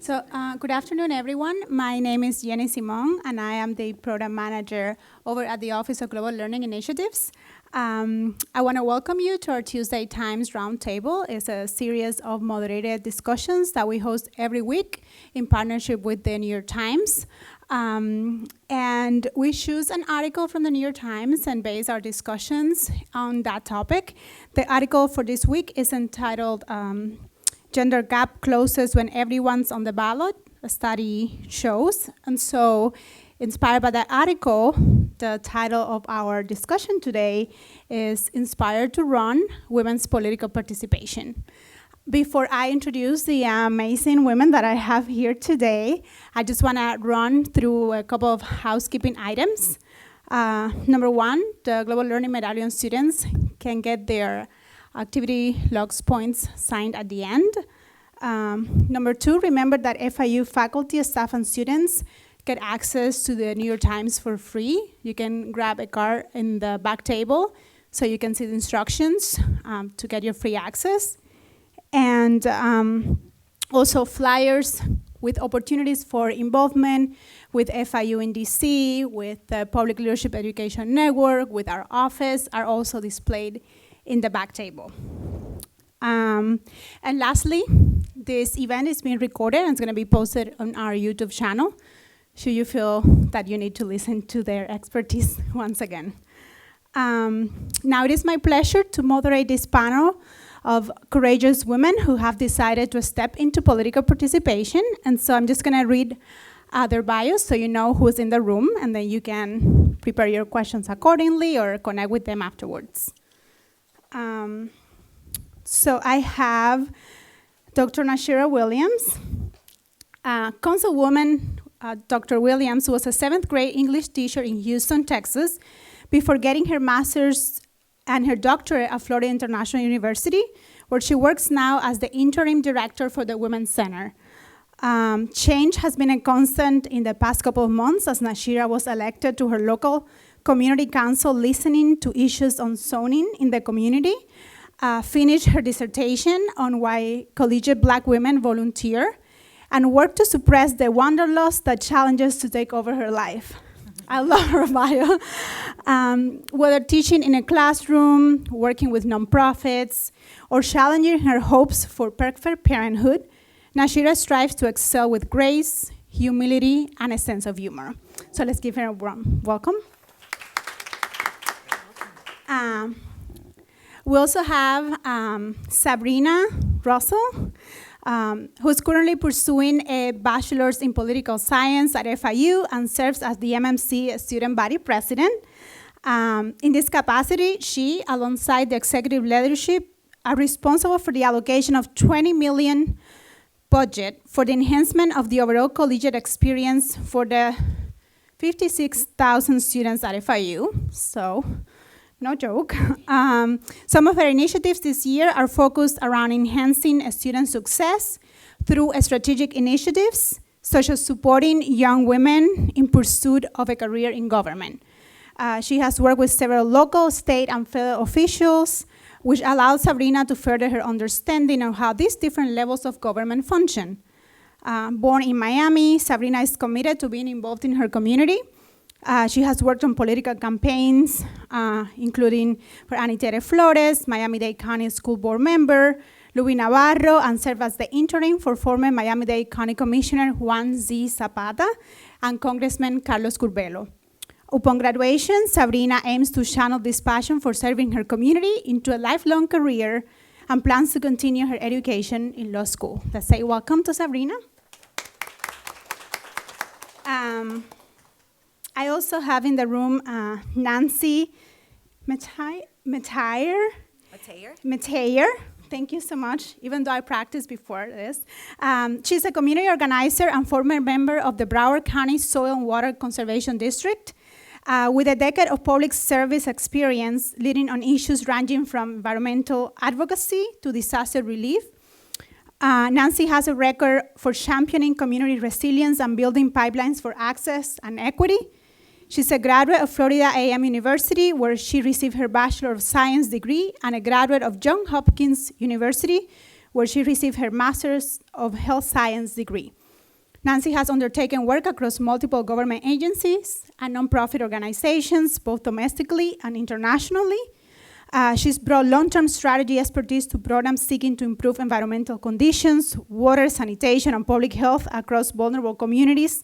Good afternoon, everyone. My name is Jenny Simon, and I am the Program Manager over at the Office of Global Learning Initiatives. I want to welcome you to our Tuesday Times Roundtable. It's a series of moderated discussions that we host every week in partnership with the New York Times. And we choose an article from the New York Times and base our discussions on that topic. The article for this week is entitled Gender Gap Closes When Everyone's on the Ballot, a study shows. And so, inspired by that article, the title of our discussion today is Inspired to Run, Women's Political Participation. Before I introduce the amazing women that I have here today, I just want to run through a couple of housekeeping items. Number one, the Global Learning Medallion students can get their activity logs points signed at the end. Number two, remember that FIU faculty, staff, and students get access to the New York Times for free. You can grab a card in the back table so you can see the instructions to get your free access. And also flyers with opportunities for involvement with FIU in DC, with the Public Leadership Education Network, with our office are also displayed in the back table. And lastly, this event is being recorded and it's going to be posted on our YouTube channel, should you feel that you need to listen to their expertise once again. Now it is my pleasure to moderate this panel of courageous women who have decided to step into political participation. And so I'm just going to read their bios so you know who's in the room, and then you can prepare your questions accordingly or connect with them afterwards. So I have Dr. Nazira Williams. Councilwoman Dr. Williams was a 7th grade English teacher in Houston, Texas, before getting her master's and her doctorate at Florida International University, where she works now as the interim director for the Women's Center. Change has been a constant in the past couple of months as Nazira was elected to her local community council, listening to issues on zoning in the community, finished her dissertation on why collegiate Black women volunteer, and worked to suppress the wanderlust that challenges to take over her life. I love her bio. Whether teaching in a classroom, working with nonprofits, or challenging her hopes for perfect parenthood, Nazira strives to excel with grace, humility, and a sense of humor. So let's give her a warm welcome. We also have Sabrina Russell, who's currently pursuing a bachelor's in political science at FIU and serves as the MMC student body president. In this capacity, she, alongside the executive leadership, are responsible for the allocation of $20 million budget for the enhancement of the overall collegiate experience for the 56,000 students at FIU. So, no joke. Some of her initiatives this year are focused around enhancing student success through strategic initiatives, such as supporting young women in pursuit of a career in government. She has worked with several local, state, and federal officials, which allows Sabrina to further her understanding of how these different levels of government function. Born in Miami, Sabrina is committed to being involved in her community. She has worked on political campaigns, including for Anitere Flores, Miami-Dade County School Board member, Luis Navarro, and served as the interim for former Miami-Dade County Commissioner Juan Z. Zapata and Congressman Carlos Curbelo. Upon graduation, Sabrina aims to channel this passion for serving her community into a lifelong career and plans to continue her education in law school. Let's say welcome to Sabrina. I also have in the room Nancy Metayer. Thank you so much, even though I practiced before this. She's a community organizer and former member of the Broward County Soil and Water Conservation District, with a decade of public service experience leading on issues ranging from environmental advocacy to disaster relief. Nancy has a record for championing community resilience and building pipelines for access and equity. She's a graduate of Florida A&M University, where she received her Bachelor of Science degree, and a graduate of Johns Hopkins University, where she received her Master's of Health Science degree. Nancy has undertaken work across multiple government agencies and nonprofit organizations, both domestically and internationally. She's brought long-term strategy expertise to programs seeking to improve environmental conditions, water, sanitation, and public health across vulnerable communities.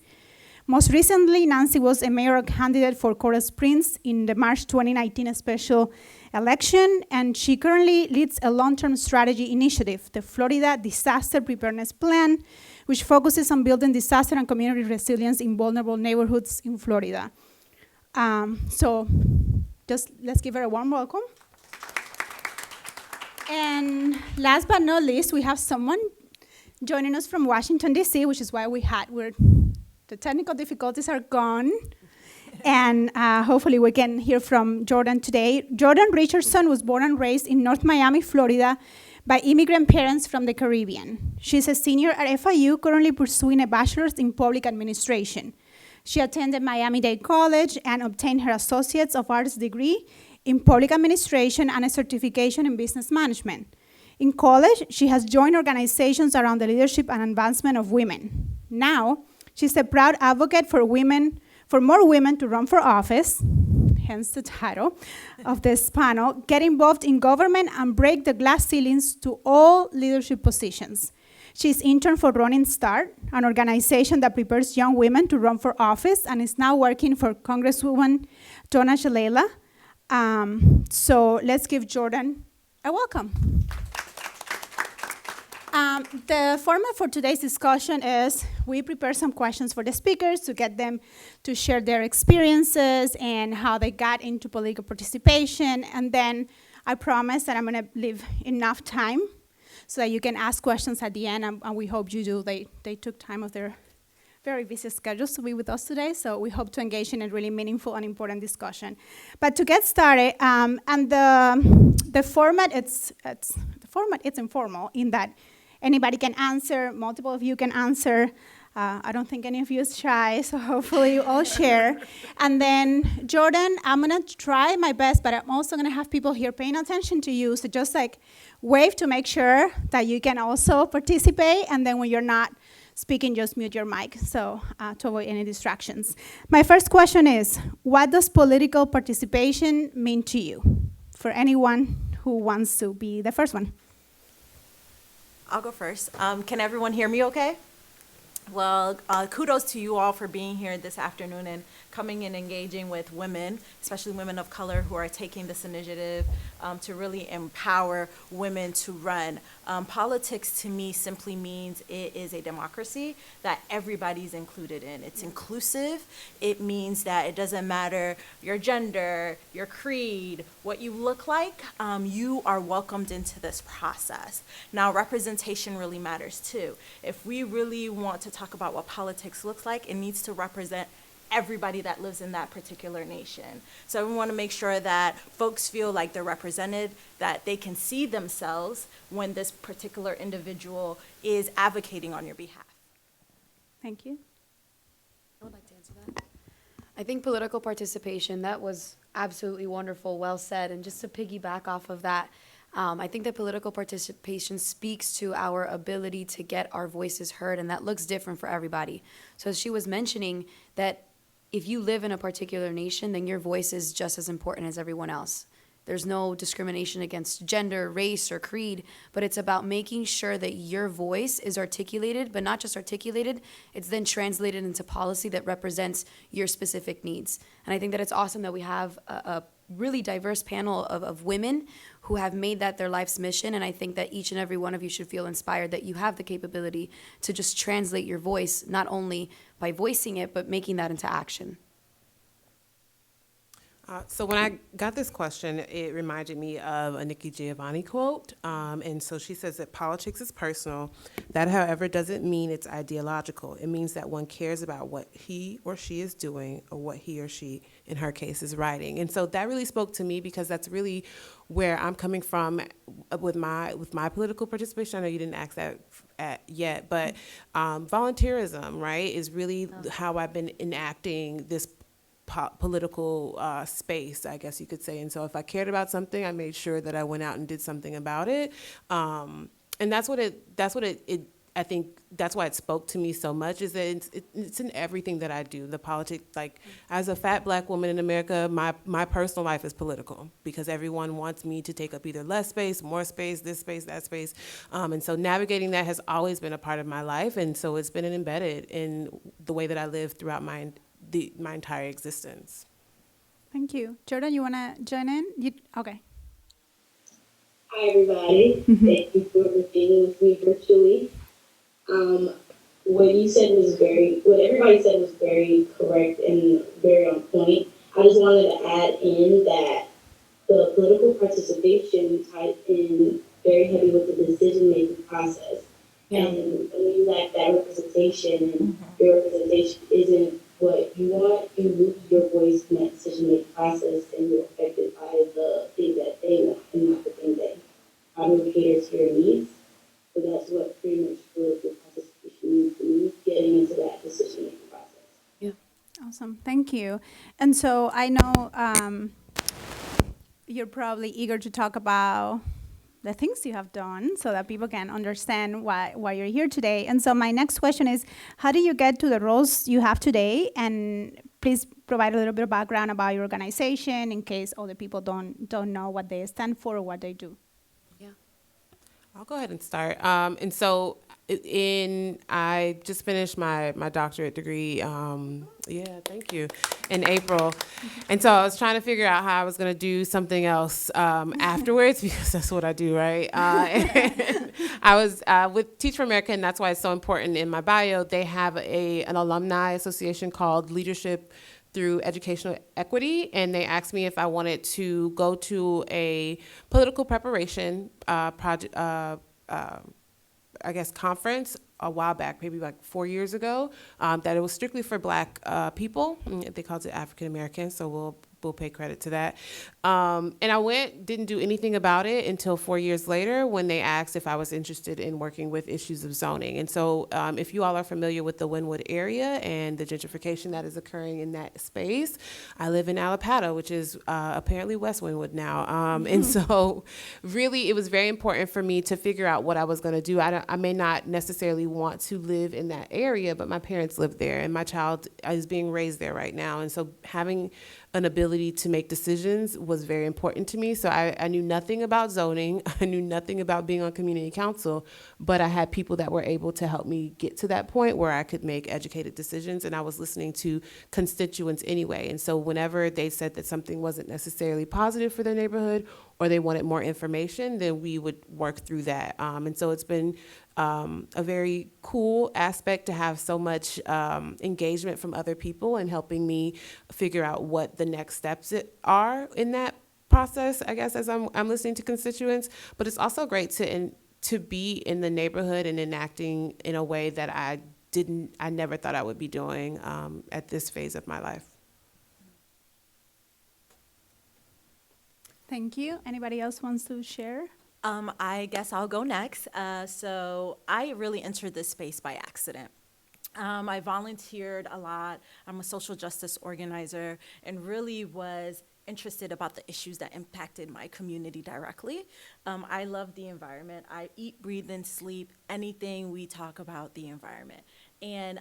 Most recently, Nancy was a mayoral candidate for Coral Springs in the March 2019 special election, and she currently leads a long-term strategy initiative, the Florida Disaster Preparedness Plan, which focuses on building disaster and community resilience in vulnerable neighborhoods in Florida. So just let's give her a warm welcome. And last but not least, we have someone joining us from Washington, D.C., which is why the technical difficulties are gone. And hopefully we can hear from Jordan today. Jordan Richardson was born and raised in North Miami, Florida, by immigrant parents from the Caribbean. She's a senior at FIU, currently pursuing a bachelor's in public administration. She attended Miami-Dade College and obtained her Associates of Arts degree in public administration and a certification in business management. In college, she has joined organizations around the leadership and advancement of women. Now, she's a proud advocate for more women to run for office, hence the title of this panel, get involved in government and break the glass ceilings to all leadership positions. She's intern for Running Start, an organization that prepares young women to run for office, and is now working for Congresswoman Donna Shalala. So let's give Jordan a welcome. The format for today's discussion is we prepare some questions for the speakers to get them to share their experiences and how they got into political participation. And then I promise that I'm going to leave enough time so that you can ask questions at the end, and we hope you do. They took time of their very busy schedules to be with us today, so we hope to engage in a really meaningful and important discussion. But to get started, and the format, it's informal in that anybody can answer, multiple of you can answer. I don't think any of you is shy, so hopefully you all share. And then, Jordan, I'm gonna try my best, but I'm also gonna have people here paying attention to you, so just like wave to make sure that you can also participate, and then when you're not speaking, just mute your mic, so to avoid any distractions. My first question is, what does political participation mean to you? For anyone who wants to be the first one. I'll go first. Can everyone hear me okay? Well, kudos to you all for being here this afternoon and coming and engaging with women, especially women of color who are taking this initiative to really empower women to run. Politics to me simply means it is a democracy that everybody's included in. It's inclusive. It means that it doesn't matter your gender, your creed, what you look like, you are welcomed into this process. Now, representation really matters too. If we really want to talk about what politics looks like, it needs to represent everybody that lives in that particular nation. So we want to make sure that folks feel like they're represented, that they can see themselves when this particular individual is advocating on your behalf. Thank you. I would like to answer that. I think political participation, that was absolutely wonderful, well said. And just to piggyback off of that, I think that political participation speaks to our ability to get our voices heard, and that looks different for everybody. So she was mentioning that if you live in a particular nation, then your voice is just as important as everyone else. There's no discrimination against gender, race, or creed, but it's about making sure that your voice is articulated, but not just articulated, it's then translated into policy that represents your specific needs. And I think that it's awesome that we have a really diverse panel of women who have made that their life's mission, and I think that each and every one of you should feel inspired that you have the capability to just translate your voice, not only by voicing it, but making that into action. So when I got this question, it reminded me of a Nikki Giovanni quote. And so she says that politics is personal. That, however, doesn't mean it's ideological. It means that one cares about what he or she is doing or what he or she, in her case, is writing. And so that really spoke to me because that's really where I'm coming from with my political participation. I know you didn't ask that yet, but volunteerism, right, is really how I've been enacting this political space, I guess you could say. And so if I cared about something, I made sure that I went out and did something about it. And that's what it I think that's why it spoke to me so much, is that it's in everything that I do. The politics, like as a fat Black woman in America, my personal life is political because everyone wants me to take up either less space, more space, this space, that space. And so navigating that has always been a part of my life. And so it's been embedded in the way that I live throughout my entire existence. Thank you. Jordan, you want to join in? Okay. Hi, everybody. Thank you for being with me virtually. What everybody said was very correct and very on point. I just wanted to add in that the political participation tied in very heavy with the decision-making process. Yeah. And when you lack that representation and your representation isn't what you want, you lose your voice in that decision-making process and you're affected by the thing that they want and not the thing that probably caters to your needs. So that's what pretty much political participation means to me, getting into that decision-making process. Yeah. Awesome. Thank you. And so I know you're probably eager to talk about the things you have done so that people can understand why you're here today. And so my next question is, how do you get to the roles you have today? And please provide a little bit of background about your organization in case other people don't know what they stand for or what they do. Yeah. I'll go ahead and start. And so I just finished my doctorate degree, thank you, in April. And so I was trying to figure out how I was going to do something else afterwards, because that's what I do, right? And I was with Teach for America, and that's why it's so important in my bio. They have an alumni association called Leadership Through Educational Equity, and they asked me if I wanted to go to a political preparation project, conference a while back, maybe like 4 years ago, that it was strictly for Black people. They called it African American, so we'll pay credit to that. And I didn't do anything about it until 4 years later when they asked if I was interested in working with issues of zoning. And so if you all are familiar with the Wynwood area and the gentrification that is occurring in that space, I live in Allapattah, which is apparently West Wynwood now. And so really it was very important for me to figure out what I was going to do. I may not necessarily want to live in that area, but my parents live there and my child is being raised there right now. And so having an ability to make decisions was very important to me. So I knew nothing about zoning. I knew nothing about being on community council, but I had people that were able to help me get to that point where I could make educated decisions, and I was listening to constituents anyway. And so whenever they said that something wasn't necessarily positive for their neighborhood or they wanted more information, then we would work through that. And so it's been a very cool aspect to have so much engagement from other people and helping me figure out what the next steps are in that process, I guess, as I'm listening to constituents. But it's also great to be in the neighborhood and enacting in a way that I never thought I would be doing at this phase of my life. Thank you. Anybody else wants to share? I guess I'll go next. So I really entered this space by accident. I volunteered a lot. I'm a social justice organizer and really was interested about the issues that impacted my community directly. I love the environment. I eat, breathe, and sleep anything we talk about the environment. And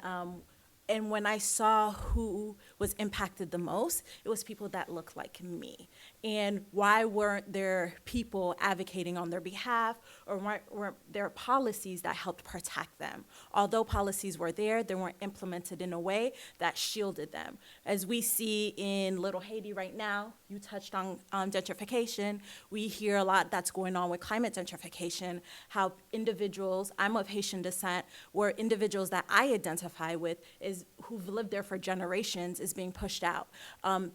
when I saw who was impacted the most, it was people that looked like me. And why weren't there people advocating on their behalf, or weren't there policies that helped protect them? Although policies were there, they weren't implemented in a way that shielded them. As we see in Little Haiti right now, you touched on gentrification. We hear a lot that's going on with climate gentrification, how individuals, I'm of Haitian descent, where individuals that I identify with who've lived there for generations is being pushed out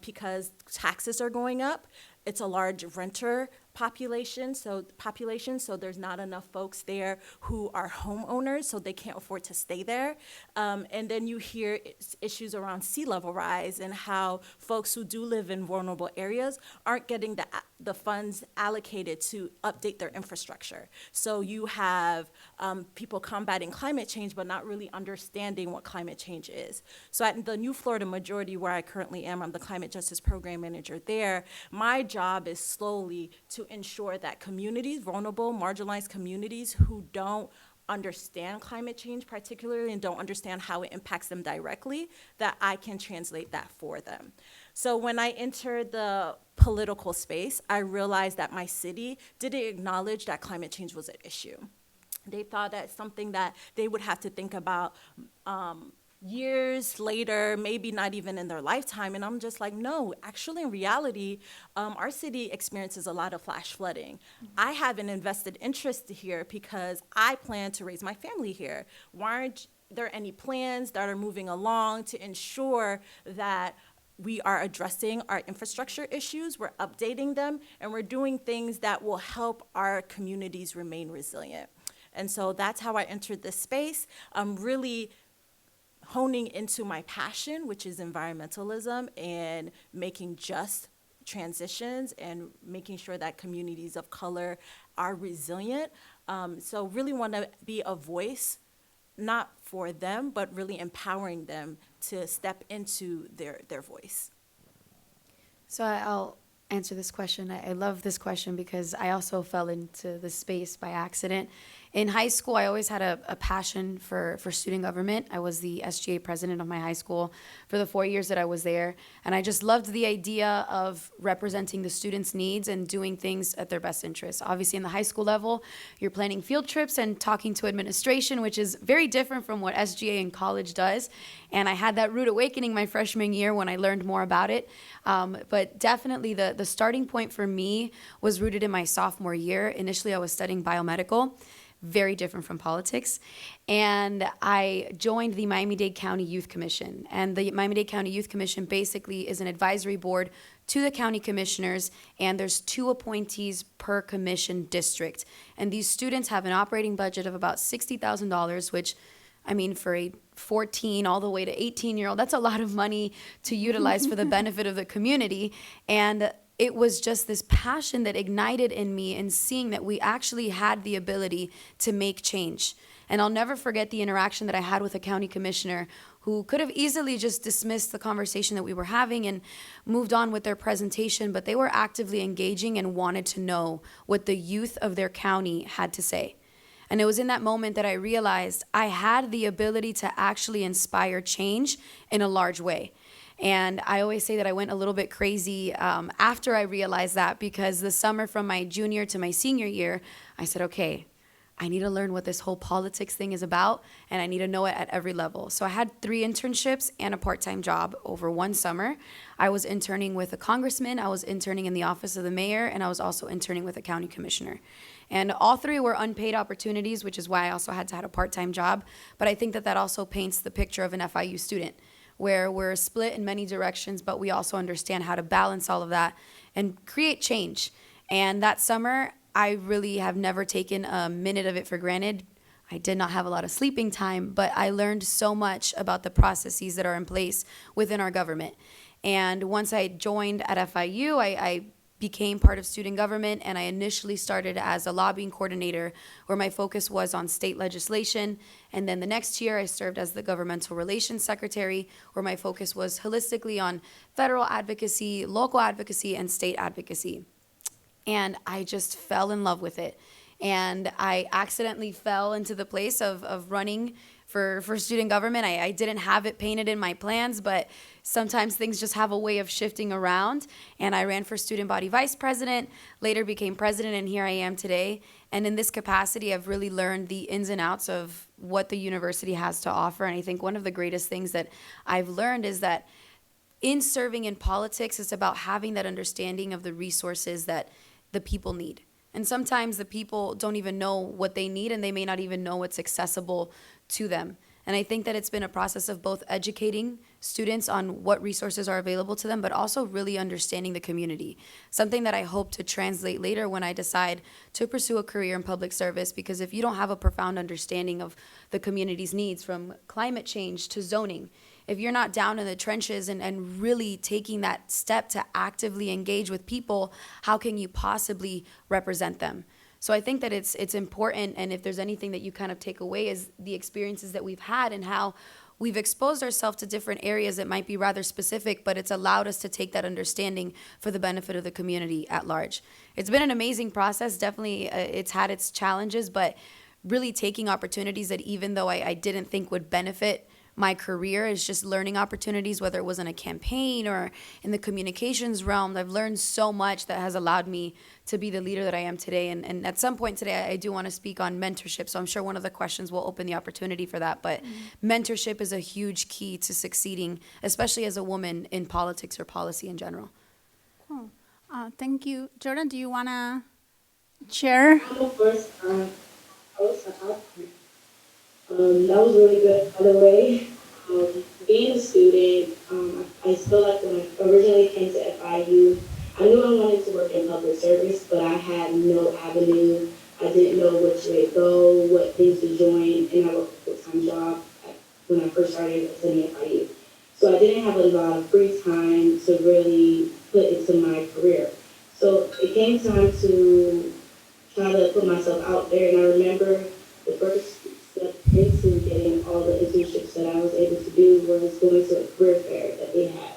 because taxes are going up. It's a large renter population, so there's not enough folks there who are homeowners, so they can't afford to stay there. And then you hear issues around sea level rise and how folks who do live in vulnerable areas aren't getting the funds allocated to update their infrastructure. So you have people combating climate change, but not really understanding what climate change is. So at the New Florida Majority, where I currently am, I'm the Climate Justice Program Manager there. My job is slowly to ensure that communities, vulnerable, marginalized communities who don't understand climate change particularly and don't understand how it impacts them directly, that I can translate that for them. So when I entered the political space, I realized that my city didn't acknowledge that climate change was an issue. They thought that something that they would have to think about years later, maybe not even in their lifetime. And I'm just like, no, actually in reality, our city experiences a lot of flash flooding. I have an invested interest here because I plan to raise my family here. Why aren't there any plans that are moving along to ensure that we are addressing our infrastructure issues, we're updating them, and we're doing things that will help our communities remain resilient? And so that's how I entered this space. I'm really honing into my passion, which is environmentalism, and making just transitions and making sure that communities of color are resilient. So really want to be a voice, not for them, but really empowering them to step into their voice. So I'll answer this question. I love this question because I also fell into this space by accident. In high school, I always had a passion for student government. I was the SGA president of my high school for the 4 years that I was there. And I just loved the idea of representing the students' needs and doing things at their best interest. Obviously, in the high school level, you're planning field trips and talking to administration, which is very different from what SGA in college does. And I had that rude awakening my freshman year when I learned more about it. But definitely the starting point for me was rooted in my sophomore year. Initially, I was studying biomedical. Very different from politics. And I joined the Miami-Dade County Youth Commission. And the Miami-Dade County Youth Commission basically is an advisory board to the county commissioners, and there's 2 appointees per commission district. And these students have an operating budget of about $60,000, which, I mean, for a 14 all the way to 18-year-old, that's a lot of money to utilize for the benefit of the community. And it was just this passion that ignited in me in seeing that we actually had the ability to make change. And I'll never forget the interaction that I had with a county commissioner who could have easily just dismissed the conversation that we were having and moved on with their presentation, but they were actively engaging and wanted to know what the youth of their county had to say. And it was in that moment that I realized I had the ability to actually inspire change in a large way. And I always say that I went a little bit crazy after I realized that, because the summer from my junior to my senior year, I said, okay, I need to learn what this whole politics thing is about, and I need to know it at every level. So I had 3 internships and a part-time job over one summer. I was interning with a congressman, I was interning in the office of the mayor, and I was also interning with a county commissioner. And all 3 were unpaid opportunities, which is why I also had to have a part-time job. But I think that that also paints the picture of an FIU student, where we're split in many directions, but we also understand how to balance all of that and create change. And that summer, I really have never taken a minute of it for granted. I did not have a lot of sleeping time, but I learned so much about the processes that are in place within our government. And once I joined at FIU, I became part of student government, and I initially started as a lobbying coordinator where my focus was on state legislation. And then the next year I served as the governmental relations secretary, where my focus was holistically on federal advocacy, local advocacy, and state advocacy. And I just fell in love with it. And I accidentally fell into the place of running for student government. I didn't have it painted in my plans, but sometimes things just have a way of shifting around. And I ran for student body vice president, later became president, and here I am today. And in this capacity, I've really learned the ins and outs of what the university has to offer. And I think one of the greatest things that I've learned is that in serving in politics, it's about having that understanding of the resources that the people need. And sometimes the people don't even know what they need, and they may not even know what's accessible to them. And I think that it's been a process of both educating students on what resources are available to them, but also really understanding the community. Something that I hope to translate later when I decide to pursue a career in public service, because if you don't have a profound understanding of the community's needs, from climate change to zoning, if you're not down in the trenches and really taking that step to actively engage with people, how can you possibly represent them? So I think that it's important, and if there's anything that you kind of take away is the experiences that we've had and how we've exposed ourselves to different areas that might be rather specific, but it's allowed us to take that understanding for the benefit of the community at large. It's been an amazing process. Definitely it's had its challenges, but really taking opportunities that even though I didn't think would benefit my career, is just learning opportunities, whether it was in a campaign or in the communications realm. I've learned so much that has allowed me to be the leader that I am today. And at some point today, I do want to speak on mentorship. So I'm sure one of the questions will open the opportunity for that. But mentorship is a huge key to succeeding, especially as a woman in politics or policy in general. Cool. Thank you. Jordan, do you want to share? I'll go first. I was that was really good, by the way. Being a student, I feel like when I originally came to FIU, I knew I wanted to work in public service, but I had no avenue. I didn't know which way to go, what things to join, and I worked a full-time job when I first started attending FIU. So I didn't have a lot of free time to really put into my career. So it came time to try to put myself out there, and I remember the first step into getting all the internships that I was able to do was going to a career fair that they had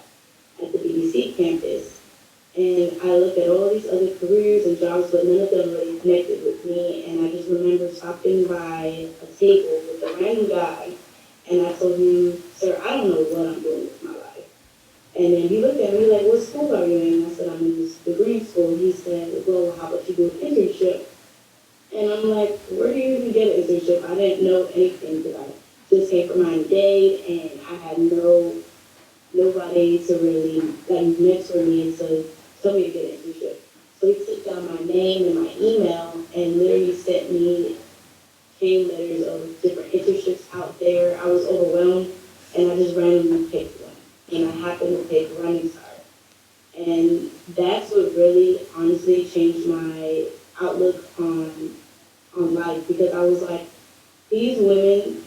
at the BBC campus. And I looked at all these other careers and jobs, but none of them really connected with me. And I just remember stopping by a table with a random guy, and I told him, "Sir, I don't know what I'm doing with my life." And then he looked at me like, "What school are you in?" I said, "I'm in this degree school." He said, "Well, how about you do an internship?" And I'm like, "Where do you even get an internship?" I didn't know anything because I just came from Miami Dade, and I had nobody to really mentor me and to tell me to get an internship. So he took down my name and my email and literally sent me chain letters of different internships out there. I was overwhelmed, and I just randomly picked one. And I happened to pick Running Start. And that's what really honestly changed my outlook on life, because I was like, these women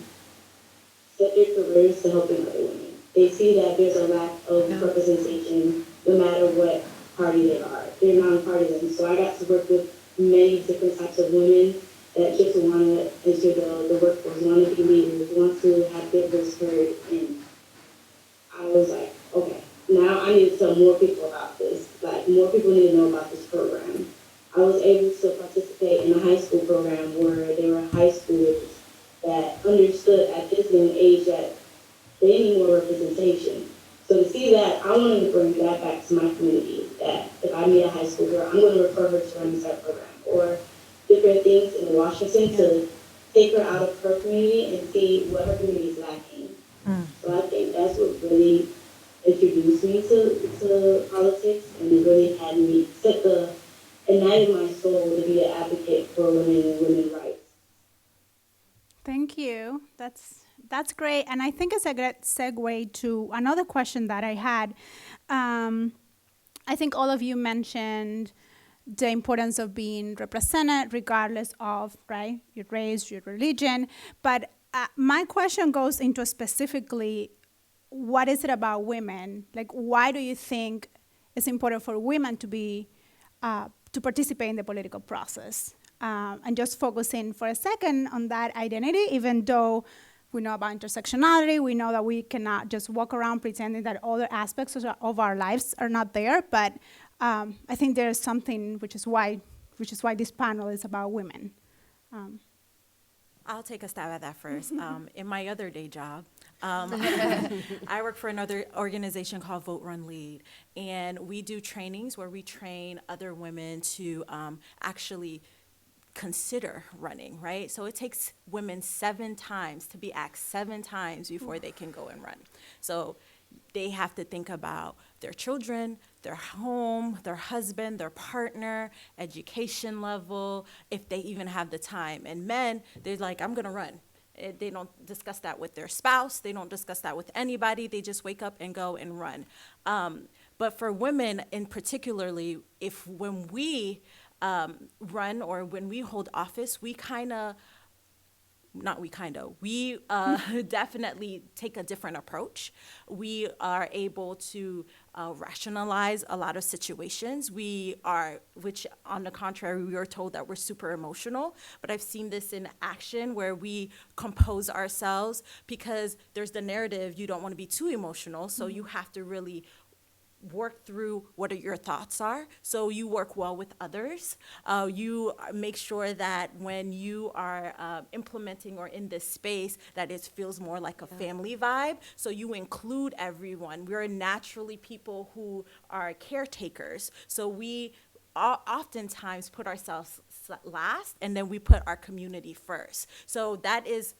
set their careers to helping other women. They see that there's a lack of representation no matter what party they are. They're nonpartisan. So I got to work with many different types of women that just want to enter the workforce, want to be leaders, want to have their voice heard. And I was like, okay, now I need to tell more people about this. Like, more people need to know about this program. I was able to participate in a high school program where there were high schoolers that understood at this young age that they need more representation. So to see that, I wanted to bring that back to my community, that if I meet a high school girl, I'm going to refer her to Running Start program or different things in Washington to take her out of her community and see what her community is lacking. So I think that's what really introduced me to politics, and it really had me ignited my soul to be an advocate for women and women's rights. Thank you. That's great. And I think it's a good segue to another question that I had. I think all of you mentioned the importance of being represented regardless of, right, your race, your religion. But my question goes into specifically, what is it about women? Like, why do you think it's important for women to be to participate in the political process? And just focusing for a second on that identity, even though we know about intersectionality, we know that we cannot just walk around pretending that other aspects of our lives are not there. But I think there's something which is why this panel is about women. I'll take a stab at that first. In my other day job, I work for another organization called Vote, Run, Lead, and we do trainings where we train other women to actually consider running, right? So it takes women 7 times to be asked 7 times before they can go and run. So they have to think about their children, their home, their husband, their partner, education level, if they even have the time. And men, they're like, I'm gonna run. They don't discuss that with their spouse. They don't discuss that with anybody. They just wake up and go and run. But for women in particularly, when we run or when we hold office, we definitely take a different approach. We are able to rationalize a lot of situations. Which on the contrary, we are told that we're super emotional, but I've seen this in action where we compose ourselves because there's the narrative, you don't want to be too emotional, so you have to really work through what your thoughts are, so you work well with others. You make sure that when you are implementing or in this space, that it feels more like a family vibe, so you include everyone. We're naturally people who are caretakers, so we oftentimes put ourselves last, and then we put our community first. So that is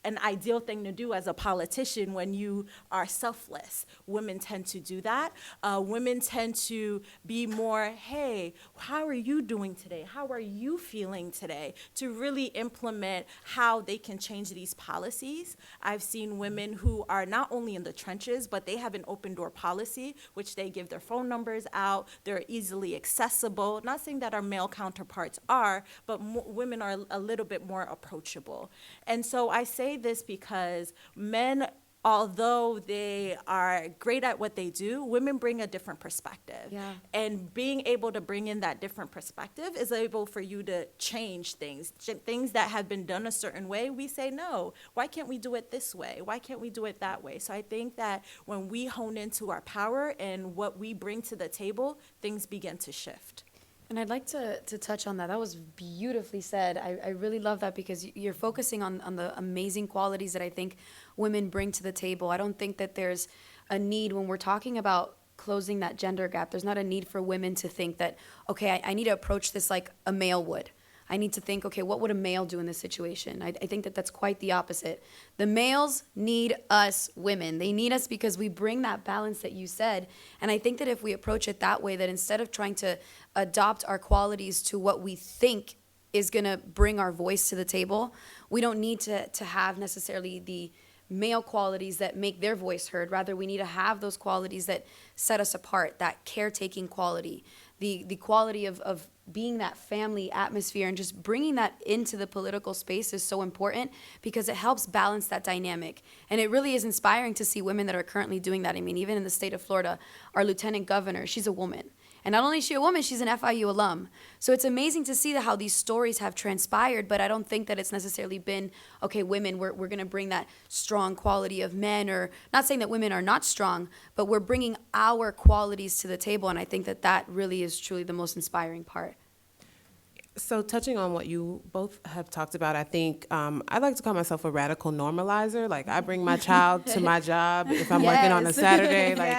an ideal thing to do as a politician when you are selfless. Women tend to do that. Women tend to be more, hey, how are you doing today? How are you feeling today? To really implement how they can change these policies. I've seen women who are not only in the trenches, but they have an open door policy, which they give their phone numbers out. They're easily accessible. Not saying that our male counterparts are, but women are a little bit more approachable. And so I say this because men, although they are great at what they do, women bring a different perspective. Yeah. And being able to bring in that different perspective is able for you to change things. Things that have been done a certain way, we say, no, why can't we do it this way? Why can't we do it that way? So I think that when we hone into our power and what we bring to the table, things begin to shift. And I'd like to touch on that. That was beautifully said. I really love that because you're focusing on the amazing qualities that I think women bring to the table. I don't think that there's a need when we're talking about closing that gender gap. There's not a need for women to think that, okay, I need to approach this like a male would. I need to think, okay, what would a male do in this situation? I think that that's quite the opposite. The males need us women. They need us because we bring that balance that you said. And I think that if we approach it that way, that instead of trying to adopt our qualities to what we think is going to bring our voice to the table, we don't need to have necessarily the male qualities that make their voice heard. Rather, we need to have those qualities that set us apart, that caretaking quality, the quality of being that family atmosphere, and just bringing that into the political space is so important because it helps balance that dynamic. And it really is inspiring to see women that are currently doing that. I mean, even in the state of Florida, our lieutenant governor, she's a woman. And not only is she a woman, she's an FIU alum. So it's amazing to see how these stories have transpired, but I don't think that it's necessarily been, okay, women, we're going to bring that strong quality of men, or not saying that women are not strong, but we're bringing our qualities to the table, and I think that that really is truly the most inspiring part. So touching on what you both have talked about, I think I like to call myself a radical normalizer. Like, I bring my child to my job if I'm working on a Saturday, like,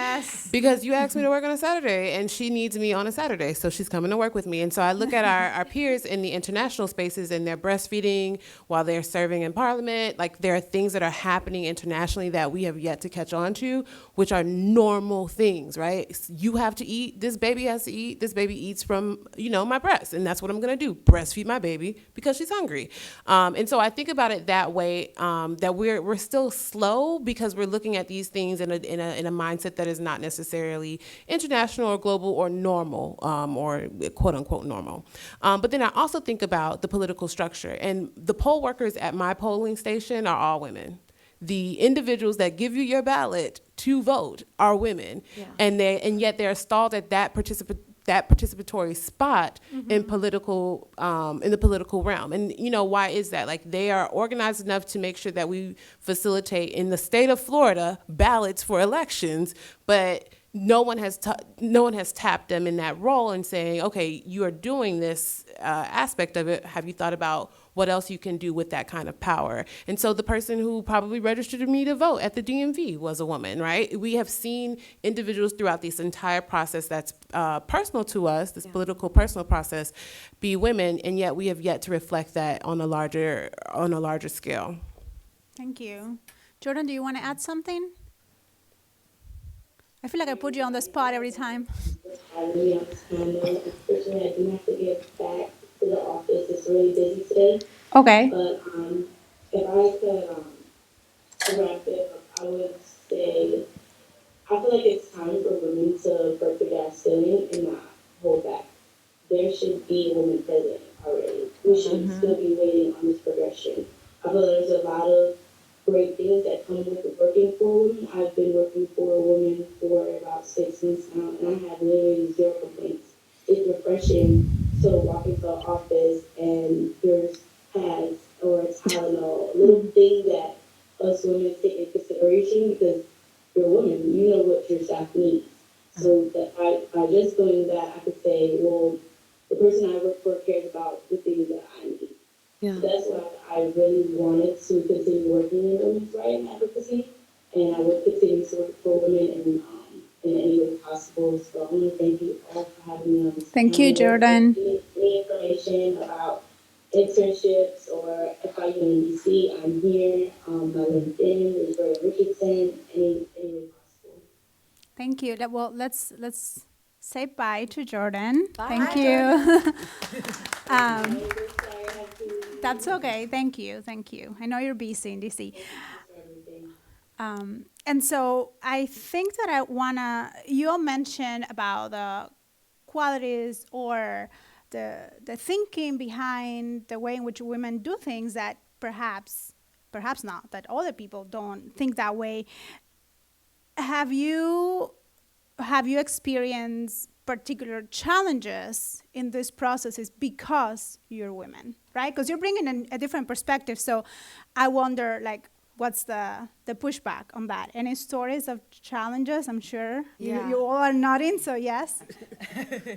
because you asked me to work on a Saturday and she needs me on a Saturday, so she's coming to work with me. And so I look at our peers in the international spaces, and they're breastfeeding while they're serving in parliament. Like, there are things that are happening internationally that we have yet to catch on to, which are normal things, right? You have to eat, this baby has to eat, this baby eats from, my breast, and that's what I'm gonna do. Breastfeed my baby because she's hungry. And so I think about it that way, that we're still slow because we're looking at these things in a mindset that is not necessarily international or global or normal, or quote unquote normal. But then I also think about the political structure, and the poll workers at my polling station are all women. The individuals that give you your ballot to vote are women, and yet they're stalled at that participatory spot in in the political realm. And why is that? Like, they are organized enough to make sure that we facilitate in the state of Florida ballots for elections, but no one has tapped them in that role and saying, okay, you are doing this aspect of it. Have you thought about what else you can do with that kind of power? And so the person who probably registered me to vote at the DMV was a woman, right? We have seen individuals throughout this entire process that's personal to us, this political personal process, be women, and yet we have yet to reflect that on a larger scale. Thank you. Jordan, do you want to add something? I feel like I put you on the spot every time. Unfortunately, I do have to get back to the office. It's really busy today. Okay. But if I could wrap it up, I would say I feel like it's time for women to break the glass ceiling and not hold back. There should be a woman president already. We should still be waiting on this progression. I feel like there's a lot of great things that come with working for women. I've been working for a woman for about 6 months now, and I have literally 0 complaints. It's refreshing to walk into the office and there's pads or Tylenol, a little thing that us women take into consideration because you're a woman, you know what your staff needs. So that by just doing that, I could say, well, the person I work for cares about the things that I need. Yeah. So that's why I really wanted to continue working in women's rights and advocacy, and I would continue to work for women in any way possible. So I want to thank you all for having me on this Thank you, panel. Jordan. Any information about internships or FIU in DC, I'm here. My LinkedIn is Richardson. Any way possible. Thank you. Well, let's say bye to Jordan. Bye, Thank you. That's okay. Thank you. I know you're busy in DC. And so I think that you all mentioned about the qualities or the thinking behind the way in which women do things that perhaps not, that other people don't think that way. Have you experienced particular challenges in these processes because you're women, right? Because you're bringing in a different perspective. So I wonder, like, what's the pushback on that? Any stories of challenges? I'm sure Yeah. you all are nodding, so yes.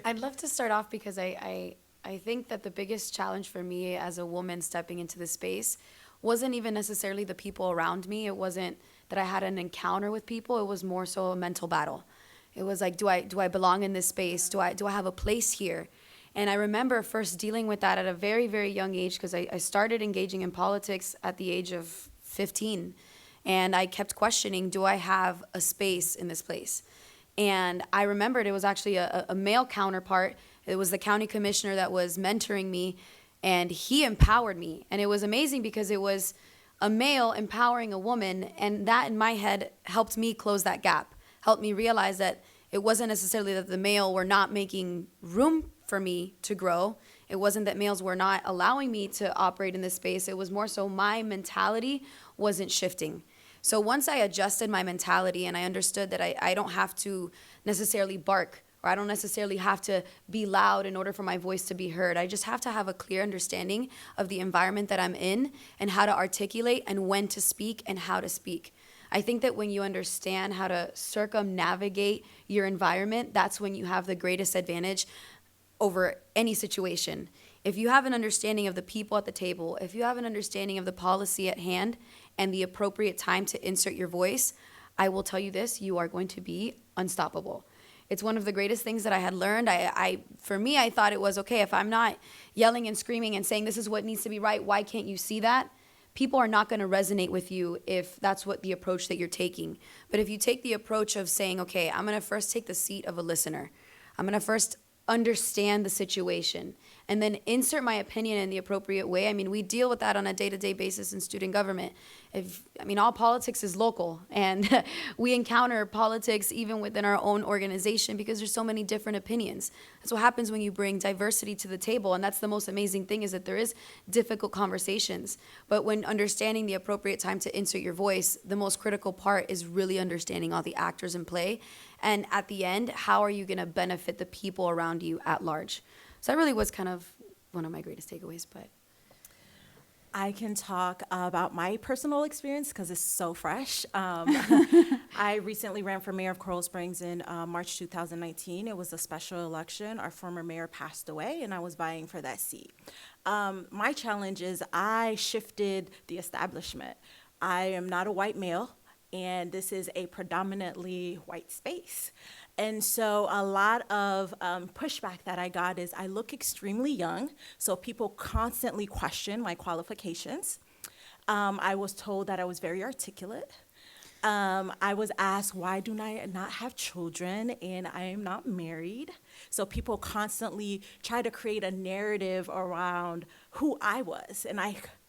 I'd love to start off because I think that the biggest challenge for me as a woman stepping into the space wasn't even necessarily the people around me. It wasn't that I had an encounter with people. It was more so a mental battle. It was like, do I belong in this space? Do I have a place here? And I remember first dealing with that at a very, very young age, because I started engaging in politics at the age of 15. And I kept questioning, do I have a space in this place? And I remembered it was actually a male counterpart. It was the county commissioner that was mentoring me, and he empowered me. And it was amazing because it was a male empowering a woman, and that in my head helped me close that gap, helped me realize that it wasn't necessarily that the male were not making room for me to grow. It wasn't that males were not allowing me to operate in this space. It was more so my mentality wasn't shifting. So once I adjusted my mentality and I understood that I don't have to necessarily bark, or I don't necessarily have to be loud in order for my voice to be heard. I just have to have a clear understanding of the environment that I'm in and how to articulate and when to speak and how to speak. I think that when you understand how to circumnavigate your environment, that's when you have the greatest advantage over any situation. If you have an understanding of the people at the table, if you have an understanding of the policy at hand and the appropriate time to insert your voice, I will tell you this, you are going to be unstoppable. It's one of the greatest things that I had learned. For me, I thought it was, okay, if I'm not yelling and screaming and saying this is what needs to be right, why can't you see that? People are not going to resonate with you if that's what the approach that you're taking. But if you take the approach of saying, okay, I'm going to first take the seat of a listener. I'm going to first understand the situation and then insert my opinion in the appropriate way. I mean, we deal with that on a day-to-day basis in student government. All politics is local, and we encounter politics even within our own organization because there's so many different opinions. That's what happens when you bring diversity to the table, and that's the most amazing thing, is that there is difficult conversations. But when understanding the appropriate time to insert your voice, the most critical part is really understanding all the actors in play. And at the end, how are you going to benefit the people around you at large? So that really was kind of one of my greatest takeaways. But I can talk about my personal experience because it's so fresh. I recently ran for mayor of Coral Springs in March 2019. It was a special election. Our former mayor passed away, and I was vying for that seat. My challenge is I shifted the establishment. I am not a white male, and this is a predominantly white space. And so a lot of pushback that I got is I look extremely young, so people constantly question my qualifications. I was told that I was very articulate. I was asked, why do I not have children and I am not married? So people constantly try to create a narrative around who I was. And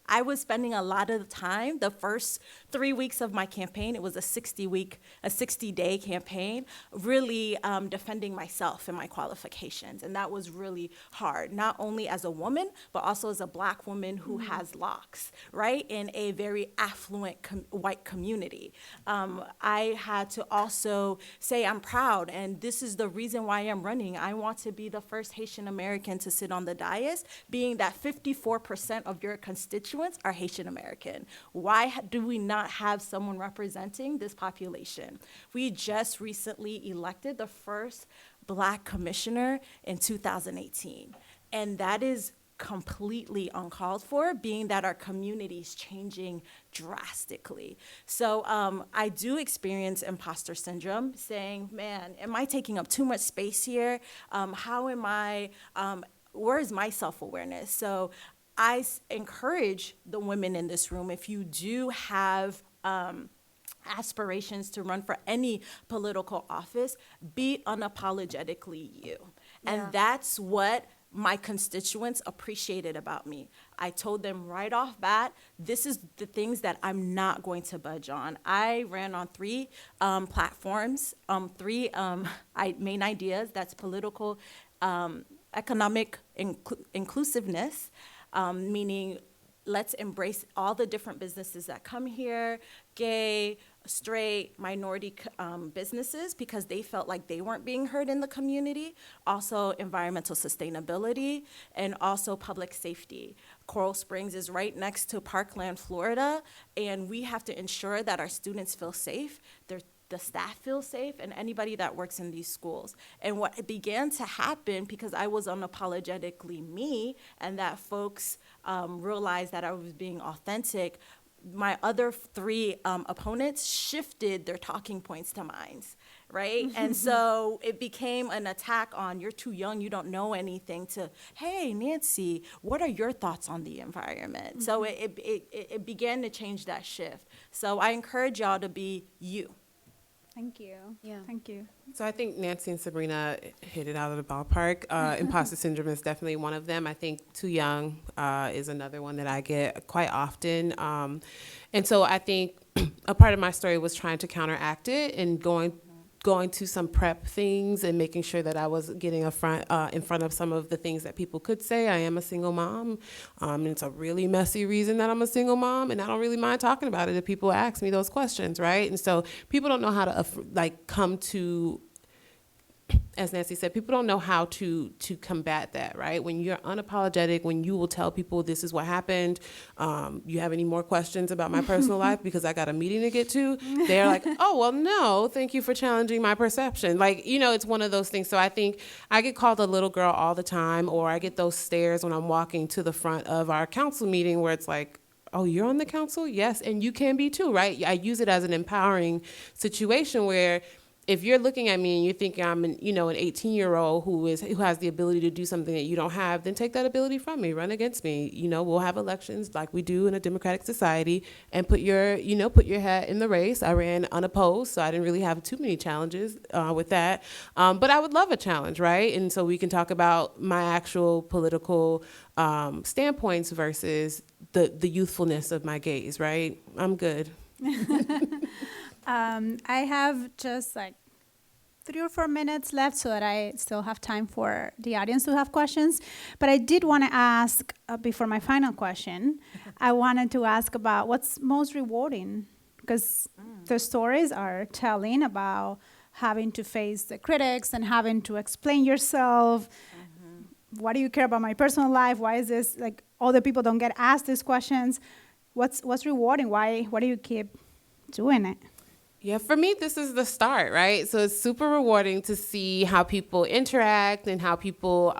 I was spending a lot of the time, the first 3 weeks of my campaign, it was a 60-day campaign, really defending myself and my qualifications. And that was really hard, not only as a woman, but also as a Black woman who has locks, right, in a very affluent white community. I had to also say I'm proud, and this is the reason why I'm running. I want to be the first Haitian American to sit on the dais, being that 54% of your constituents constituents are Haitian American. Why do we not have someone representing this population? We just recently elected the first Black commissioner in 2018, and that is completely uncalled for, being that our community is changing drastically. So I do experience imposter syndrome, saying, man, am I taking up too much space here? How am I, where is my self-awareness? So I encourage the women in this room, if you do have aspirations to run for any political office, be unapologetically you. And that's what my constituents appreciated about me. I told them right off bat, this is the things that I'm not going to budge on. I ran on 3 platforms, 3 main ideas. That's political, economic inclusiveness, meaning let's embrace all the different businesses that come here, gay, straight, minority businesses, because they felt like they weren't being heard in the community. Also environmental sustainability, and also public safety. Coral Springs is right next to Parkland, Florida, and we have to ensure that our students feel safe, the staff feel safe, and anybody that works in these schools. And what began to happen, because I was unapologetically me, and that folks realized that I was being authentic, my other 3 opponents shifted their talking points to mine, right? And so it became an attack on, you're too young, you don't know anything, to, hey, Nancy, what are your thoughts on the environment? So it began to change that shift. So I encourage y'all to be you. Thank you. Yeah. Thank you. So I think Nancy and Sabrina hit it out of the ballpark. Imposter syndrome is definitely one of them. I think too young is another one that I get quite often. And so I think a part of my story was trying to counteract it and going to some prep things and making sure that I was getting in front of some of the things that people could say. I am a single mom, and it's a really messy reason that I'm a single mom, and I don't really mind talking about it if people ask me those questions, right? And so people don't know how to come to, as Nancy said, people don't know how to combat that, right? When you're unapologetic, when you will tell people this is what happened, you have any more questions about my personal life because I got a meeting to get to, they're like, oh, well, no, thank you for challenging my perception. Like, it's one of those things. So I think I get called a little girl all the time, or I get those stares when I'm walking to the front of our council meeting where it's like, oh, you're on the council? Yes, and you can be too, right? I use it as an empowering situation where if you're looking at me and you're thinking I'm an 18-year-old who has the ability to do something that you don't have, then take that ability from me, run against me. We'll have elections like we do in a democratic society, and put your hat in the race. I ran unopposed, so I didn't really have too many challenges with that. But I would love a challenge, right? And so we can talk about my actual political standpoints versus the youthfulness of my gaze, right? I'm good. I have just 3 or 4 minutes left so that I still have time for the audience to have questions. But I did want to ask, before my final question, I wanted to ask about what's most rewarding, because the stories are telling about having to face the critics and having to explain yourself. Why do you care about my personal life? Why is this, other people don't get asked these questions? What's rewarding? Why do you keep doing it? Yeah, for me, this is the start, right? So it's super rewarding to see how people interact and how people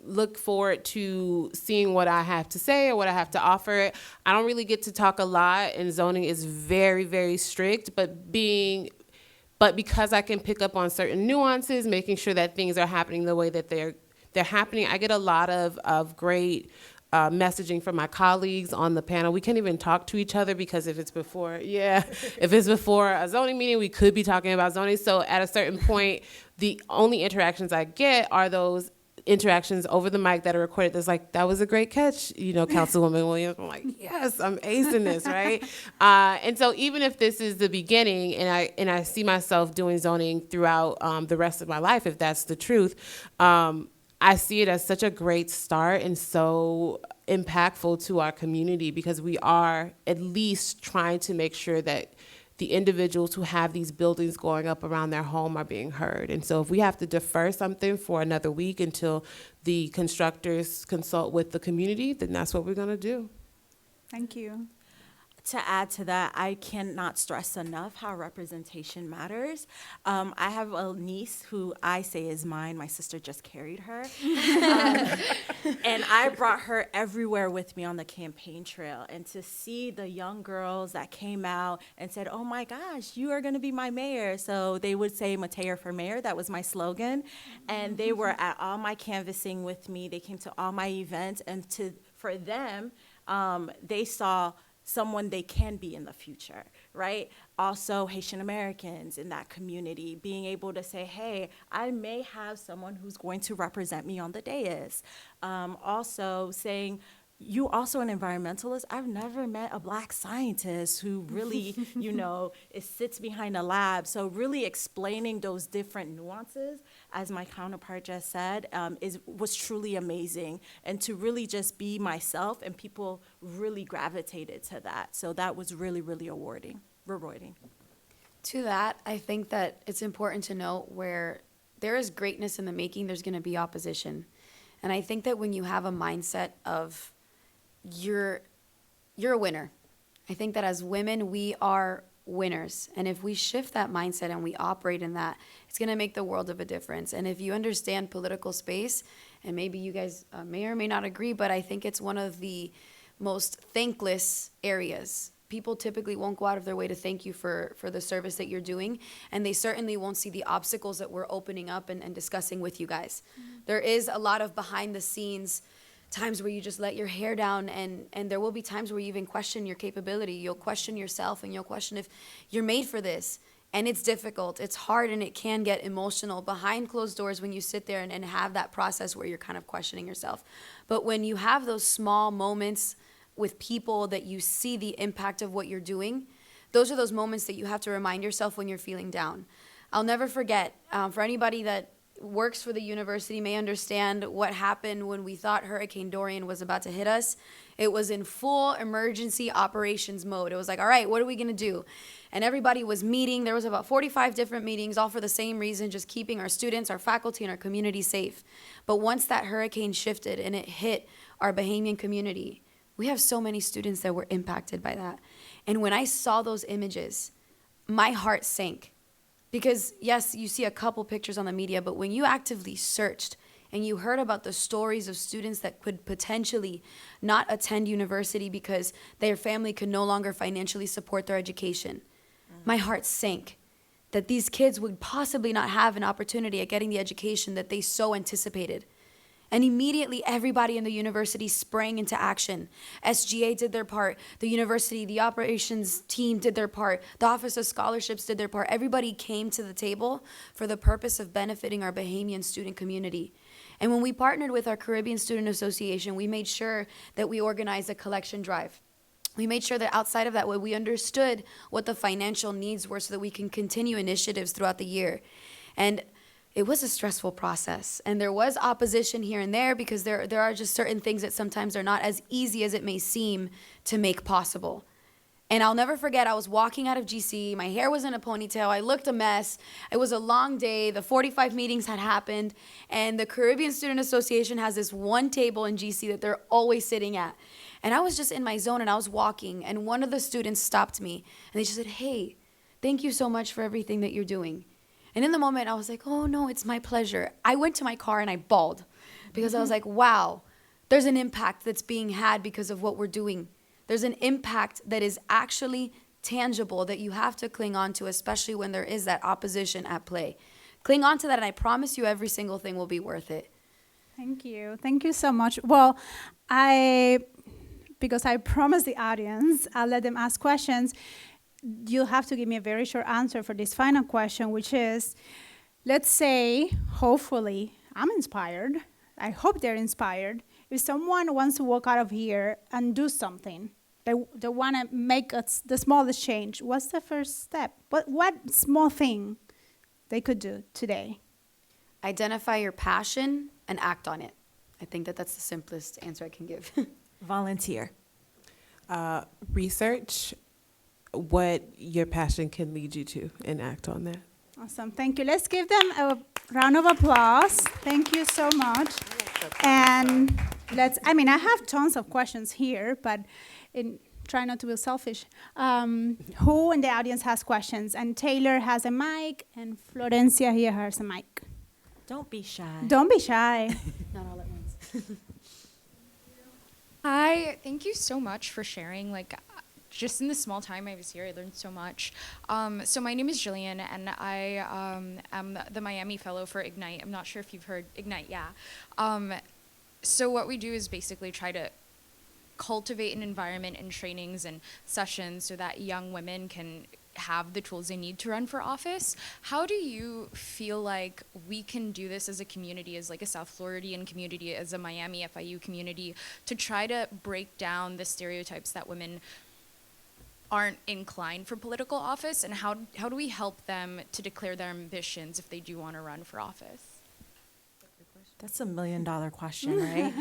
look forward to seeing what I have to say or what I have to offer. I don't really get to talk a lot, and zoning is very, very strict, but because I can pick up on certain nuances, making sure that things are happening the way that they're happening, I get a lot of great messaging from my colleagues on the panel. We can't even talk to each other because if it's before a zoning meeting, we could be talking about zoning. So at a certain point, the only interactions I get are those interactions over the mic that are recorded. That's like, that was a great catch, Councilwoman Williams. I'm like, yes, I'm acing this, right? And so even if this is the beginning, and I see myself doing zoning throughout the rest of my life, if that's the truth, I see it as such a great start and so impactful to our community, because we are at least trying to make sure that the individuals who have these buildings going up around their home are being heard. And so if we have to defer something for another week until the constructors consult with the community, then that's what we're going to do. Thank you. To add to that, I cannot stress enough how representation matters. I have a niece who I say is mine. My sister just carried her. And I brought her everywhere with me on the campaign trail. And to see the young girls that came out and said, oh my gosh, you are going to be my mayor. So they would say Matea for mayor. That was my slogan. And they were at all my canvassing with me. They came to all my events. And for them, they saw someone they can be in the future, right? Also, Haitian Americans in that community, being able to say, hey, I may have someone who's going to represent me on the dais. Also saying, you also an environmentalist? I've never met a Black scientist who really, sits behind a lab. So really explaining those different nuances, as my counterpart just said, was truly amazing. And to really just be myself, and people really gravitated to that. So that was really, really rewarding. To that, I think that it's important to note where there is greatness in the making, there's going to be opposition. And I think that when you have a mindset of you're a winner. I think that as women, we are winners. And if we shift that mindset and we operate in that, it's going to make the world of a difference. And if you understand political space, and maybe you guys may or may not agree, but I think it's one of the most thankless areas. People typically won't go out of their way to thank you for the service that you're doing, and they certainly won't see the obstacles that we're opening up and discussing with you guys. Mm-hmm. There is a lot of behind the scenes times where you just let your hair down, and there will be times where you even question your capability. You'll question yourself, and you'll question if you're made for this. And it's difficult, it's hard, and it can get emotional behind closed doors when you sit there and have that process where you're kind of questioning yourself. But when you have those small moments with people that you see the impact of what you're doing, those are those moments that you have to remind yourself when you're feeling down. I'll never forget, for anybody that works for the university may understand what happened when we thought Hurricane Dorian was about to hit us. It was in full emergency operations mode. It was like, all right, what are we going to do? And everybody was meeting. There was about 45 different meetings, all for the same reason, just keeping our students, our faculty, and our community safe. But once that hurricane shifted and it hit our Bahamian community, we have so many students that were impacted by that. And when I saw those images, my heart sank. Because, yes, you see a couple pictures on the media, but when you actively searched and you heard about the stories of students that could potentially not attend university because their family could no longer financially support their education, my heart sank that these kids would possibly not have an opportunity at getting the education that they so anticipated. And immediately everybody in the university sprang into action. SGA did their part. The university, the operations team did their part. The Office of Scholarships did their part. Everybody came to the table for the purpose of benefiting our Bahamian student community. And when we partnered with our Caribbean Student Association, we made sure that we organized a collection drive. We made sure that outside of that, we understood what the financial needs were so that we can continue initiatives throughout the year. And it was a stressful process, and there was opposition here and there because there are just certain things that sometimes are not as easy as it may seem to make possible. And I'll never forget, I was walking out of GC, my hair was in a ponytail, I looked a mess, it was a long day, the 45 meetings had happened, and the Caribbean Student Association has this one table in GC that they're always sitting at. And I was just in my zone, and I was walking, and one of the students stopped me, and they just said, hey, thank you so much for everything that you're doing. And in the moment, I was like, oh, no, it's my pleasure. I went to my car and I bawled because I was like, wow, there's an impact that's being had because of what we're doing. There's an impact that is actually tangible that you have to cling on to, especially when there is that opposition at play. Cling on to that, and I promise you every single thing will be worth it. Thank you. Thank you so much. Well, because I promised the audience, I'll let them ask questions. You'll have to give me a very short answer for this final question, which is, let's say, hopefully, I'm inspired. I hope they're inspired. If someone wants to walk out of here and do something, they want to make the smallest change, what's the first step? What small thing they could do today? Identify your passion and act on it. I think that's the simplest answer I can give. Volunteer. Research what your passion can lead you to and act on that. Awesome. Thank you. Let's give them a round of applause. Thank you so much. And I have tons of questions here, but try not to be selfish. Who in the audience has questions? And Taylor has a mic, and Florencia here has a mic. Don't be shy. Don't be shy. Not all at once. Hi, thank you so much for sharing. Like, just in the small time I was here, I learned so much. So my name is Jillian, and I am the Miami Fellow for Ignite. I'm not sure if you've heard Ignite, yeah. So what we do is basically try to cultivate an environment in trainings and sessions so that young women can have the tools they need to run for office. How do you feel like we can do this as a community, as like a South Floridian community, as a Miami FIU community, to try to break down the stereotypes that women aren't inclined for political office, and how do we help them to declare their ambitions if they do want to run for office? That's $1 million question, right?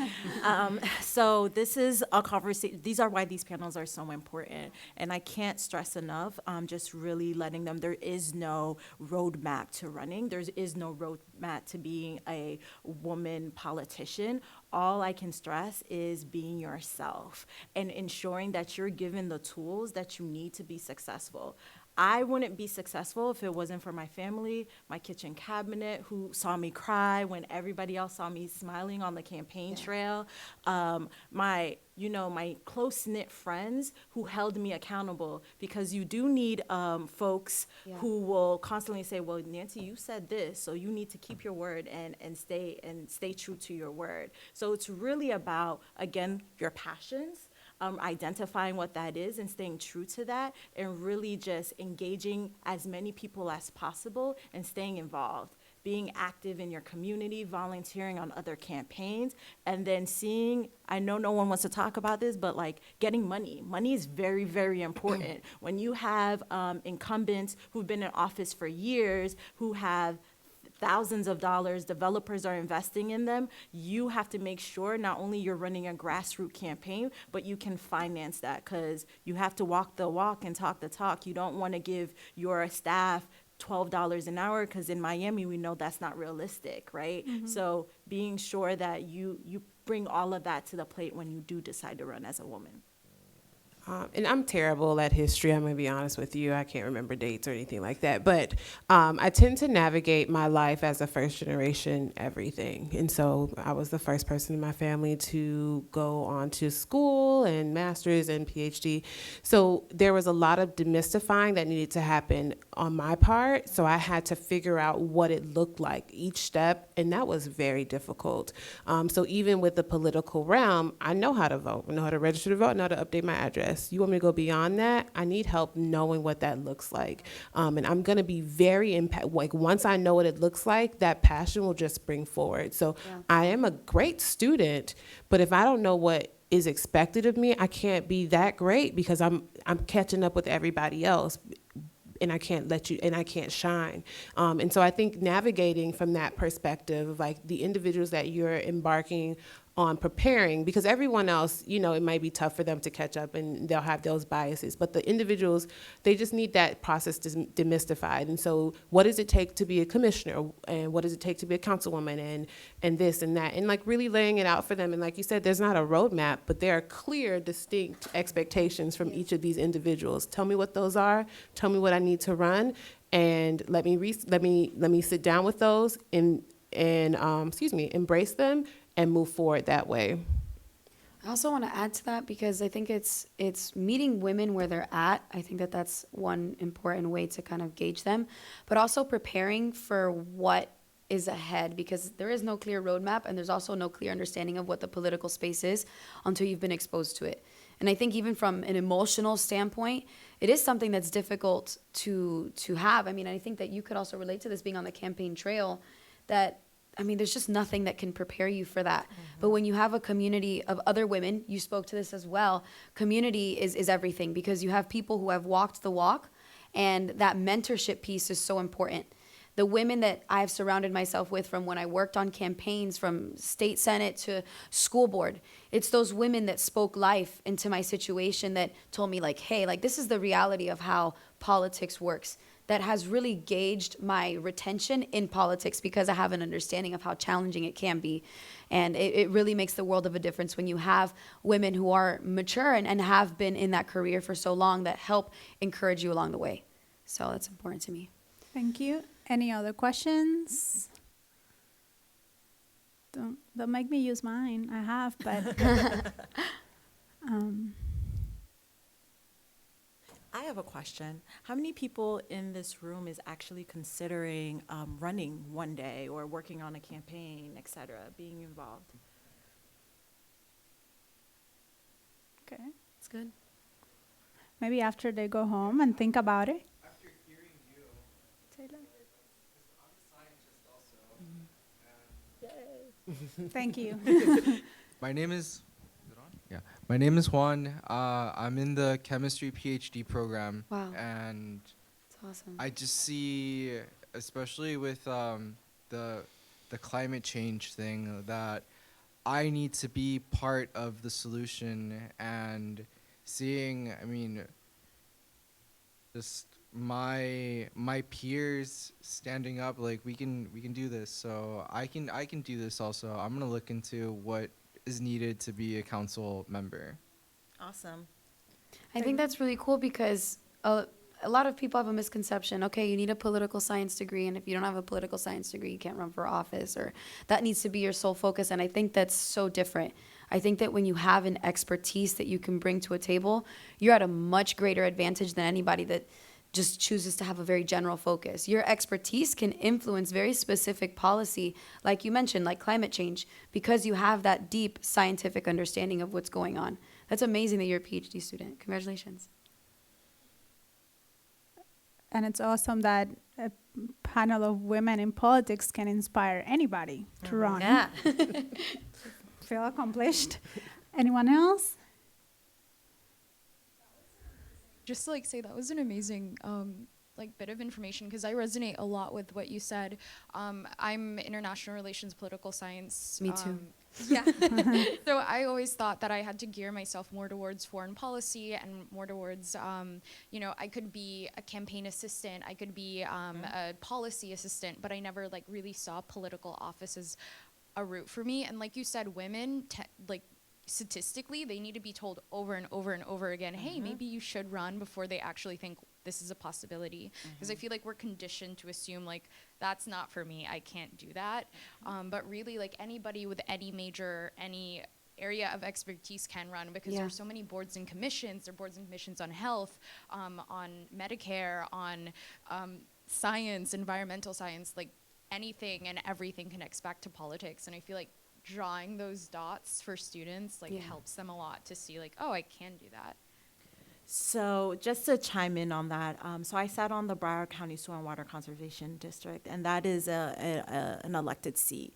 So this is a conversation. These are why these panels are so important. And I can't stress enough, just really letting them, there is no roadmap to running. There is no roadmap to being a woman politician. All I can stress is being yourself and ensuring that you're given the tools that you need to be successful. I wouldn't be successful if it wasn't for my family, my kitchen cabinet, who saw me cry when everybody else saw me smiling on the campaign trail. My close-knit friends who held me accountable, because you do need folks who will constantly say, well, Nancy, you said this, so you need to keep your word and stay true to your word. So it's really about, again, your passions. Identifying what that is and staying true to that, and really just engaging as many people as possible and staying involved, being active in your community, volunteering on other campaigns, and then seeing, I know no one wants to talk about this, but like getting money. Money is very, very important. When you have incumbents who've been in office for years, who have thousands of dollars, developers are investing in them, you have to make sure not only you're running a grassroots campaign, but you can finance that, because you have to walk the walk and talk the talk. You don't want to give your staff $12 an hour, because in Miami, we know that's not realistic, right? Mm-hmm. So being sure that you bring all of that to the plate when you do decide to run as a woman. And I'm terrible at history, I'm going to be honest with you. I can't remember dates or anything like that. But I tend to navigate my life as a first-generation everything. And so I was the first person in my family to go on to school and master's and PhD. So there was a lot of demystifying that needed to happen on my part. So I had to figure out what it looked like each step, and that was very difficult. So even with the political realm, I know how to vote, I know how to register to vote, I know how to update my address. You want me to go beyond that? I need help knowing what that looks like. And I'm going to be very like once I know what it looks like, that passion will just spring forward. So I am a great student, but if I don't know what is expected of me, I can't be that great, because I'm catching up with everybody else. And I can't shine. And so I think navigating from that perspective of like the individuals that you're embarking on preparing, because everyone else, it might be tough for them to catch up and they'll have those biases, but the individuals, they just need that process demystified. And so what does it take to be a commissioner, and what does it take to be a councilwoman, and this and that, and like really laying it out for them. And like you said, there's not a roadmap, but there are clear, distinct expectations from each of these individuals. Tell me what those are, tell me what I need to run, and let me sit down with those and embrace them and move forward that way. I also want to add to that, because I think it's meeting women where they're at. I think that's one important way to kind of gauge them, but also preparing for what is ahead, because there is no clear roadmap, and there's also no clear understanding of what the political space is until you've been exposed to it. And I think even from an emotional standpoint, it is something that's difficult to have. I mean, I think that you could also relate to this, being on the campaign trail, that there's just nothing that can prepare you for that. Mm-hmm. But when you have a community of other women, you spoke to this as well, community is everything, because you have people who have walked the walk, and that mentorship piece is so important. the women that I've surrounded myself with from when I worked on campaigns, from state senate to school board, it's those women that spoke life into my situation that told me like, hey, like this is the reality of how politics works, that has really gauged my retention in politics because I have an understanding of how challenging it can be. And it really makes the world of a difference when you have women who are mature and have been in that career for so long that help encourage you along the way. So that's important to me. Thank you. Any other questions? Don't make me use mine. I have, but I have a question. How many people in this room is actually considering running one day or working on a campaign, et cetera, being involved? okay. It's good. Maybe after they go home and think about it. After hearing you, Taylor. I'm a scientist also. Thank you. My name is. Is it on? Yeah. My name is Juan. I'm in the chemistry PhD program. Wow. And It's awesome. I just see, especially with the climate change thing, that I need to be part of the solution, and seeing, I mean, just my peers standing up, like we can do this. So I can do this also. I'm gonna look into what is needed to be a council member. Awesome. I think that's really cool because a lot of people have a misconception. Okay, you need a political science degree, and if you don't have a political science degree, you can't run for office, or that needs to be your sole focus. And I think that's so different. I think that when you have an expertise that you can bring to a table, you're at a much greater advantage than anybody that just chooses to have a very general focus. Your expertise can influence very specific policy, like you mentioned, like climate change, because you have that deep scientific understanding of what's going on. That's amazing that you're a PhD student. Congratulations. And it's awesome that a panel of women in politics can inspire anybody to run. Yeah. Feel accomplished. Anyone else? Just to say that was an amazing bit of information, because I resonate a lot with what you said. I'm international relations, political science. Me too. Yeah. So I always thought that I had to gear myself more towards foreign policy and more towards, I could be a campaign assistant, I could be a policy assistant, but I never really saw political office as a route for me. And like you said, women, statistically, they need to be told over and over and over again, hey, maybe you should run, before they actually think this is a possibility. Because I feel like we're conditioned to assume that's not for me, I can't do that. But really, anybody with any area of expertise can run, because there's so many boards and commissions. There are boards and commissions on health, on Medicare, on science, environmental science, anything and everything connects back to politics. And I feel like drawing those dots for students helps them a lot to see oh, I can do that. So just to chime in on that, so I sat on the Broward County Soil and Water Conservation District, and that is an elected seat.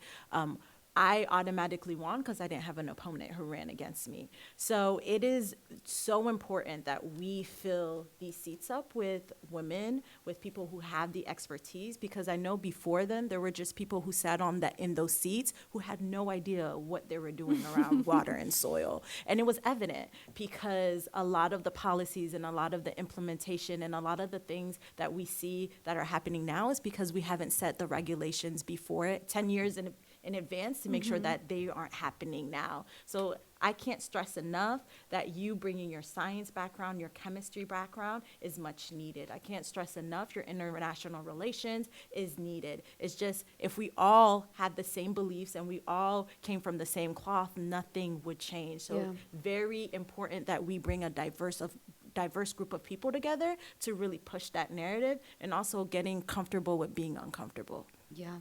I automatically won because I didn't have an opponent who ran against me. So it is so important that we fill these seats up with women, with people who have the expertise, because I know before then there were just people who sat in those seats who had no idea what they were doing around water and soil. And it was evident because a lot of the policies and a lot of the implementation and a lot of the things that we see that are happening now is because we haven't set the regulations before it 10 years in advance to make sure that they aren't happening now. So I can't stress enough that you bringing your science background, your chemistry background is much needed. I can't stress enough your international relations is needed. It's just, if we all had the same beliefs and we all came from the same cloth, nothing would change. So very important that we bring a diverse group of people together to really push that narrative, and also getting comfortable with being uncomfortable. Yeah.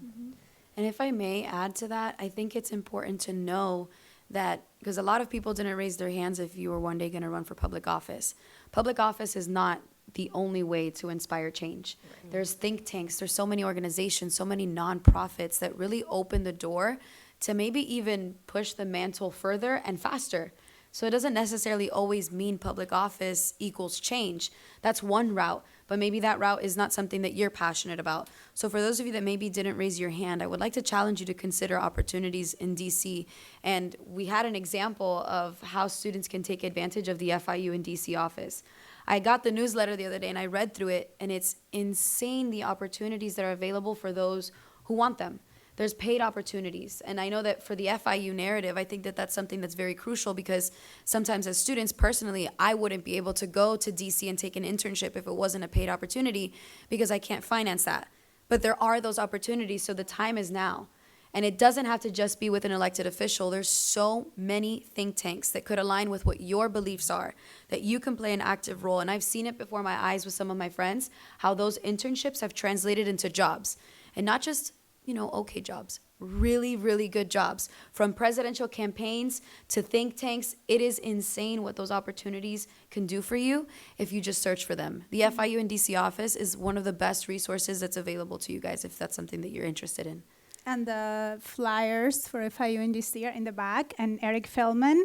And if I may add to that, I think it's important to know that, because a lot of people didn't raise their hands if you were one day going to run for public office. Public office is not the only way to inspire change. Right. There's think tanks, there's so many organizations, so many nonprofits that really open the door to maybe even push the mantle further and faster. So it doesn't necessarily always mean public office equals change. That's one route, but maybe that route is not something that you're passionate about. So for those of you that maybe didn't raise your hand, I would like to challenge you to consider opportunities in DC. And we had an example of how students can take advantage of the FIU in DC office. I got the newsletter the other day and I read through it, and it's insane the opportunities that are available for those who want them. There's paid opportunities. And I know that for the FIU narrative, I think that that's something that's very crucial, because sometimes as students, personally, I wouldn't be able to go to DC and take an internship if it wasn't a paid opportunity, because I can't finance that. But there are those opportunities, so the time is now. And it doesn't have to just be with an elected official. There's so many think tanks that could align with what your beliefs are, that you can play an active role. And I've seen it before my eyes with some of my friends, how those internships have translated into jobs. And not just, okay jobs, really, really good jobs. From presidential campaigns to think tanks, it is insane what those opportunities can do for you if you just search for them. The FIU in DC office is one of the best resources that's available to you guys if that's something that you're interested in. And the flyers for FIU in DC are in the back. And Eric Feldman,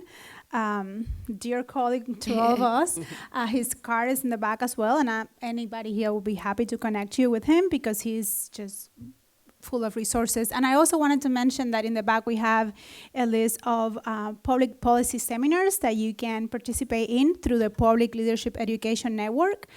dear colleague to all of us, his card is in the back as well. And anybody here will be happy to connect you with him, because he's just full of resources. And I also wanted to mention that in the back we have a list of public policy seminars that you can participate in through the Public Leadership Education Network,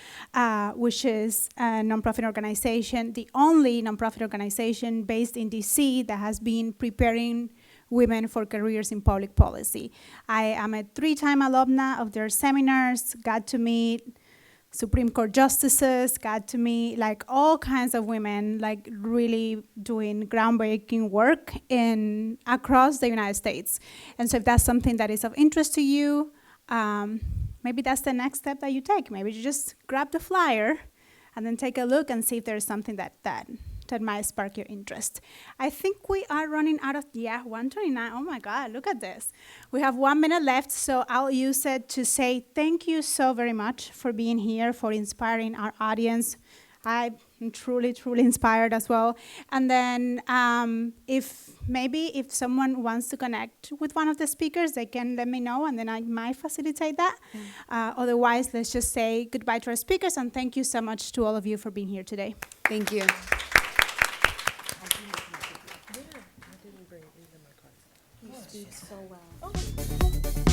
which is a nonprofit organization, the only nonprofit organization based in DC that has been preparing women for careers in public policy. I am a 3-time alumna of their seminars, got to meet Supreme Court justices, got to meet all kinds of women, really doing groundbreaking work across the United States. And so if that's something that is of interest to you, maybe that's the next step that you take. Maybe you just grab the flyer and then take a look and see if there's something that might spark your interest. I think we are running out of, 1:29. Oh my God, look at this. We have 1 minute left, so I'll use it to say thank you so very much for being here, for inspiring our audience. I'm truly, truly inspired as well. And then if someone wants to connect with one of the speakers, they can let me know, and then I might facilitate that. Otherwise, let's just say goodbye to our speakers, and thank you so much to all of you for being here today. Thank you. You speak so well.